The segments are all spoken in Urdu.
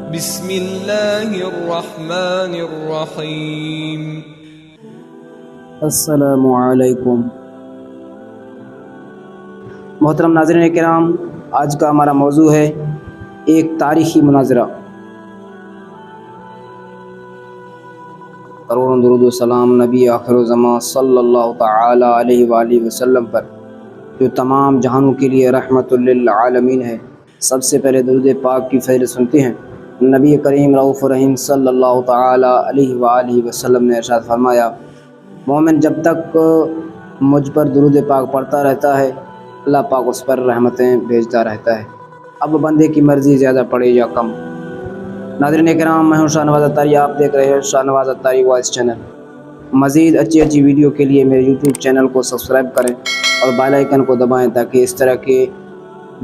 بسم اللہ الرحمن الرحیم۔ السلام علیکم محترم ناظرین کرام، آج کا ہمارا موضوع ہے ایک تاریخی مناظرہ۔ کروڑوں درود و سلام نبی آخر الزمان صلی اللہ تعالی علیہ وآلہ وسلم پر، جو تمام جہانوں کے لیے رحمت للعالمین ہے۔ سب سے پہلے درود پاک کی فضیلت سنتے ہیں۔ نبی کریم رؤوف رحیم صلی اللہ تعالی علیہ وآلہ وسلم نے ارشاد فرمایا، مومن جب تک مجھ پر درود پاک پڑھتا رہتا ہے، اللہ پاک اس پر رحمتیں بھیجتا رہتا ہے، اب بندے کی مرضی زیادہ پڑے یا کم۔ ناظرین کرام، میں ہوں شاہ نواز اتاری، آپ دیکھ رہے ہیں شاہ نواز اتاری وائس چینل۔ مزید اچھی ویڈیو کے لیے میرے یوٹیوب چینل کو سبسکرائب کریں اور بیل آئیکن کو دبائیں تاکہ اس طرح کے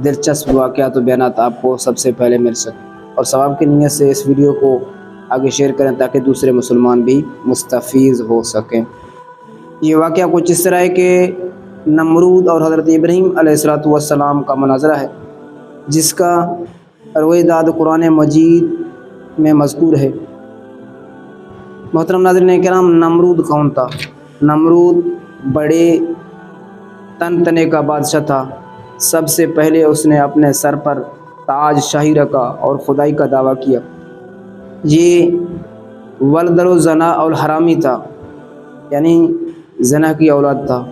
دلچسپ واقعات و بیانات آپ کو سب سے پہلے مل سکیں، اور ثواب کی نیت سے اس ویڈیو کو آگے شیئر کریں تاکہ دوسرے مسلمان بھی مستفیض ہو سکیں۔ یہ واقعہ کچھ اس طرح ہے کہ نمرود اور حضرت ابراہیم علیہ السلام کا مناظرہ ہے، جس کا رویداد قرآن مجید میں مذکور ہے۔ محترم ناظرین کرام، نمرود کون تھا؟ نمرود بڑے تنے کا بادشاہ تھا۔ سب سے پہلے اس نے اپنے سر پر تاج شاہی رکھا اور خدائی کا دعویٰ کیا۔ یہ ولد زنا اور حرامی تھا، یعنی زنا کی اولاد تھا،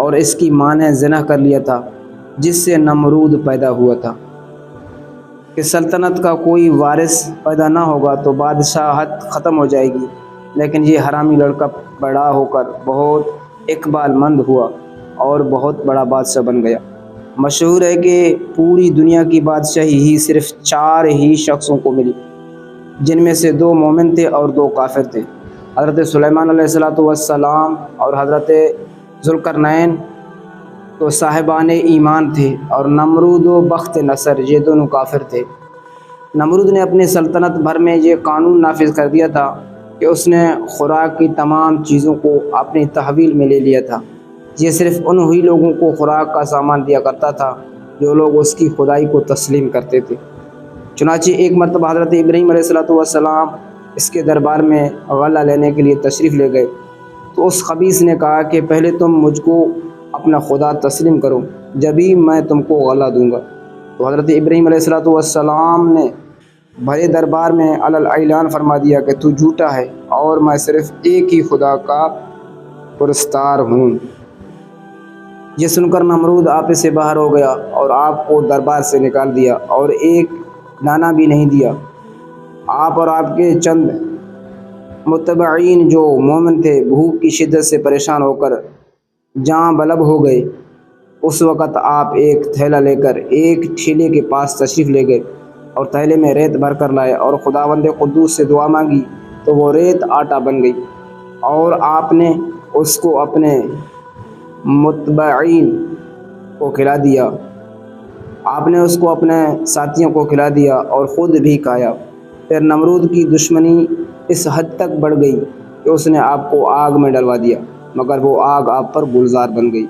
اور اس کی ماں نے زنا کر لیا تھا، جس سے نمرود پیدا ہوا تھا۔ کہ سلطنت کا کوئی وارث پیدا نہ ہوگا تو بادشاہت ختم ہو جائے گی، لیکن یہ حرامی لڑکا بڑا ہو کر بہت اقبال مند ہوا اور بہت بڑا بادشاہ بن گیا۔ مشہور ہے کہ پوری دنیا کی بادشاہی ہی صرف 4 ہی شخصوں کو ملی، جن میں سے 2 مومن تھے اور 2 کافر تھے۔ حضرت سلیمان علیہ السلام اور حضرت ذوالقرنین تو صاحبان ایمان تھے، اور نمرود و بخت نصر یہ دونوں کافر تھے۔ نمرود نے اپنی سلطنت بھر میں یہ قانون نافذ کر دیا تھا کہ اس نے خوراک کی تمام چیزوں کو اپنی تحویل میں لے لیا تھا۔ یہ صرف انہی لوگوں کو خوراک کا سامان دیا کرتا تھا جو لوگ اس کی خدائی کو تسلیم کرتے تھے۔ چنانچہ ایک مرتبہ حضرت ابراہیم علیہ السلام اس کے دربار میں غلہ لینے کے لیے تشریف لے گئے، تو اس خبیث نے کہا کہ پہلے تم مجھ کو اپنا خدا تسلیم کرو، جبھی میں تم کو غلہ دوں گا۔ تو حضرت ابراہیم علیہ السلام نے بھرے دربار میں اعلان فرما دیا کہ تو جھوٹا ہے اور میں صرف ایک ہی خدا کا پرستار ہوں۔ یہ سن کر نمرود آپ سے باہر ہو گیا اور آپ کو دربار سے نکال دیا اور ایک دانہ بھی نہیں دیا۔ آپ اور آپ کے چند متبعین جو مومن تھے بھوک کی شدت سے پریشان ہو کر جاں بلب ہو گئے۔ اس وقت آپ ایک تھیلا لے کر ایک ٹھیلے کے پاس تشریف لے گئے اور تھیلے میں ریت بھر کر لائے، اور خداوند قدوس سے دعا مانگی تو وہ ریت آٹا بن گئی، اور آپ نے اس کو اپنے متبعین کو کھلا دیا۔ آپ نے اس کو اپنے ساتھیوں کو کھلا دیا اور خود بھی کھایا۔ پھر نمرود کی دشمنی اس حد تک بڑھ گئی کہ اس نے آپ کو آگ میں ڈلوا دیا، مگر وہ آگ آپ پر گلزار بن گئی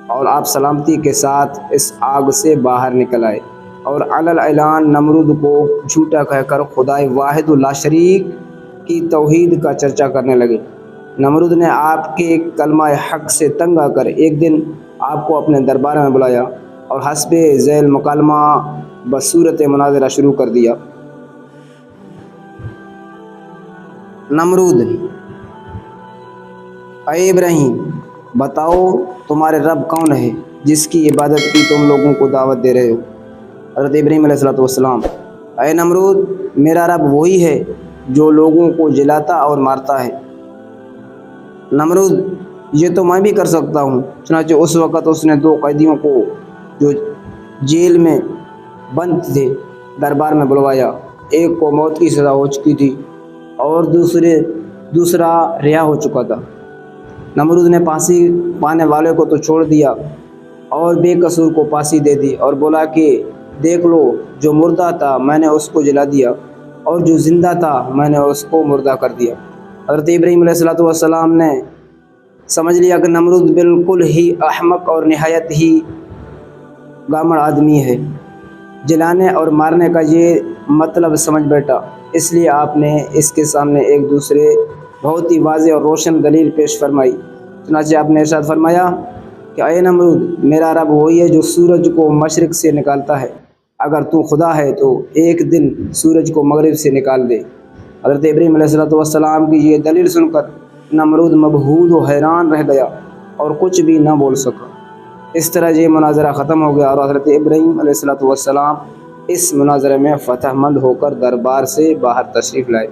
اور آپ سلامتی کے ساتھ اس آگ سے باہر نکل آئے، اور اعلان نمرود کو جھوٹا کہہ کر خدائے واحد لا شریک کی توحید کا چرچا کرنے لگے۔ نمرود نے آپ کے کلمہ حق سے تنگ آ کر ایک دن آپ کو اپنے دربار میں بلایا اور حسب ذیل مکالمہ بصورت مناظرہ شروع کر دیا۔ نمرود: اے ابراہیم، بتاؤ تمہارے رب کون ہے جس کی عبادت کی تم لوگوں کو دعوت دے رہے ہو؟ حضرت ابراہیم علیہ السلام: اے نمرود، میرا رب وہی ہے جو لوگوں کو جلاتا اور مارتا ہے۔ نمرود: یہ تو میں بھی کر سکتا ہوں۔ چنانچہ اس وقت اس نے 2 قیدیوں کو جو جیل میں بند تھے دربار میں بلوایا۔ ایک کو موت کی سزا ہو چکی تھی اور دوسرا رہا ہو چکا تھا۔ نمرود نے پھانسی پانے والے کو تو چھوڑ دیا اور بے قصور کو پھانسی دے دی، اور بولا کہ دیکھ لو، جو مردہ تھا میں نے اس کو جلا دیا، اور جو زندہ تھا میں نے اس کو مردہ کر دیا۔ حضرت ابراہیم علیہ السلام نے سمجھ لیا کہ نمرود بالکل ہی احمق اور نہایت ہی گامڑ آدمی ہے، جلانے اور مارنے کا یہ مطلب سمجھ بیٹھا، اس لیے آپ نے اس کے سامنے ایک دوسرے بہت ہی واضح اور روشن دلیل پیش فرمائی۔ چنانچہ آپ نے ارشاد فرمایا کہ اے نمرود، میرا رب وہی ہے جو سورج کو مشرق سے نکالتا ہے، اگر تو خدا ہے تو ایک دن سورج کو مغرب سے نکال دے۔ حضرت ابراہیم علیہ السلام کی یہ دلیل سن کر نمرود مبہوت و حیران رہ گیا اور کچھ بھی نہ بول سکا۔ اس طرح یہ مناظرہ ختم ہو گیا اور حضرت ابراہیم علیہ السلام اس مناظرے میں فتح مند ہو کر دربار سے باہر تشریف لائے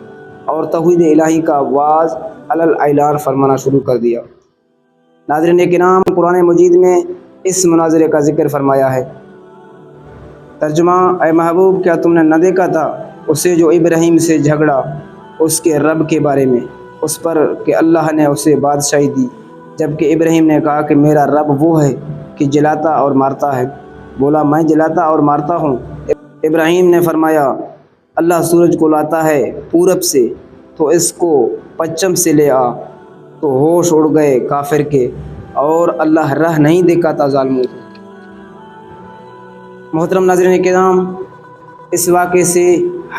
اور توحید الہی کا آواز علی الاعلان فرمانا شروع کر دیا۔ ناظرین کرام، قرآن مجید میں اس مناظرے کا ذکر فرمایا ہے۔ ترجمہ: اے محبوب، کیا تم نے نہ دیکھا تھا اسے جو ابراہیم سے جھگڑا اس کے رب کے بارے میں، اس پر کہ اللہ نے اسے بادشاہی دی، جبکہ ابراہیم نے کہا کہ میرا رب وہ ہے کہ جلاتا اور مارتا ہے۔ بولا، میں جلاتا اور مارتا ہوں۔ ابراہیم نے فرمایا، اللہ سورج کو لاتا ہے پورب سے تو اس کو پچھم سے لے آ، تو ہوش اڑ گئے کافر کے، اور اللہ راہ نہیں دکھاتا ظالموں کو۔ محترم ناظرین کرام، اس واقعے سے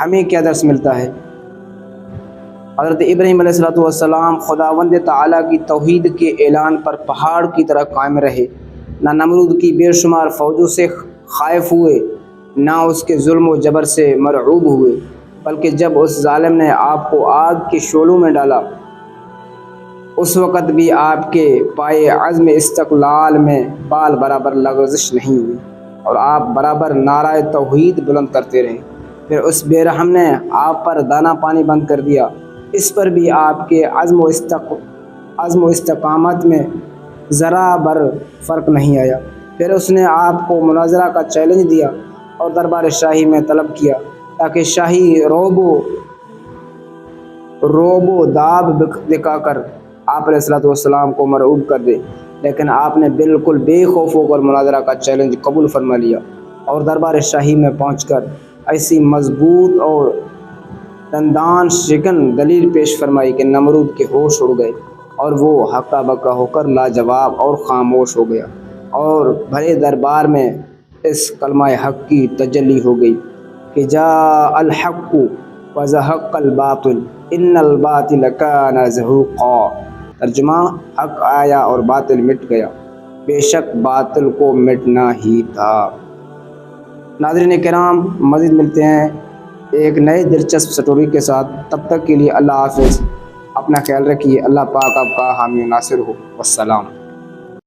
ہمیں کیا درس ملتا ہے؟ حضرت ابراہیم علیہ السلام خداوند تعالیٰ کی توحید کے اعلان پر پہاڑ کی طرح قائم رہے، نہ نمرود کی بے شمار فوجوں سے خائف ہوئے، نہ اس کے ظلم و جبر سے مرعوب ہوئے، بلکہ جب اس ظالم نے آپ کو آگ کے شعلوں میں ڈالا، اس وقت بھی آپ کے پائے عزم استقلال میں بال برابر لغزش نہیں ہوئی اور آپ برابر نعرہ توحید بلند کرتے رہے۔ پھر اس بے رحم نے آپ پر دانہ پانی بند کر دیا، اس پر بھی آپ کے عزم و استقامت میں ذرا بر فرق نہیں آیا۔ پھر اس نے آپ کو مناظرہ کا چیلنج دیا اور دربار شاہی میں طلب کیا تاکہ شاہی روب و داب دکھا کر آپ علیہ السلام کو مرعوب کر دے، لیکن آپ نے بالکل بے خوف ہو کر مناظرہ کا چیلنج قبول فرما لیا اور دربار شاہی میں پہنچ کر ایسی مضبوط اور دندان شکن دلیل پیش فرمائی کہ نمرود کے ہوش اڑ گئے اور وہ ہکا بکا ہو کر لاجواب اور خاموش ہو گیا، اور بھرے دربار میں اس کلمہ حق کی تجلی ہو گئی کہ جاء الحق وزہق الباطل ان الباطل کان زہوقا۔ ترجمہ: حق آیا اور باطل مٹ گیا، بے شک باطل کو مٹنا ہی تھا۔ ناظرین کرام، مزید ملتے ہیں ایک نئے دلچسپ سٹوری کے ساتھ، تب تک کے لیے اللہ حافظ، اپنا خیال رکھیے۔ اللہ پاک آپ کا حامی و ناصر ہو۔ والسلام۔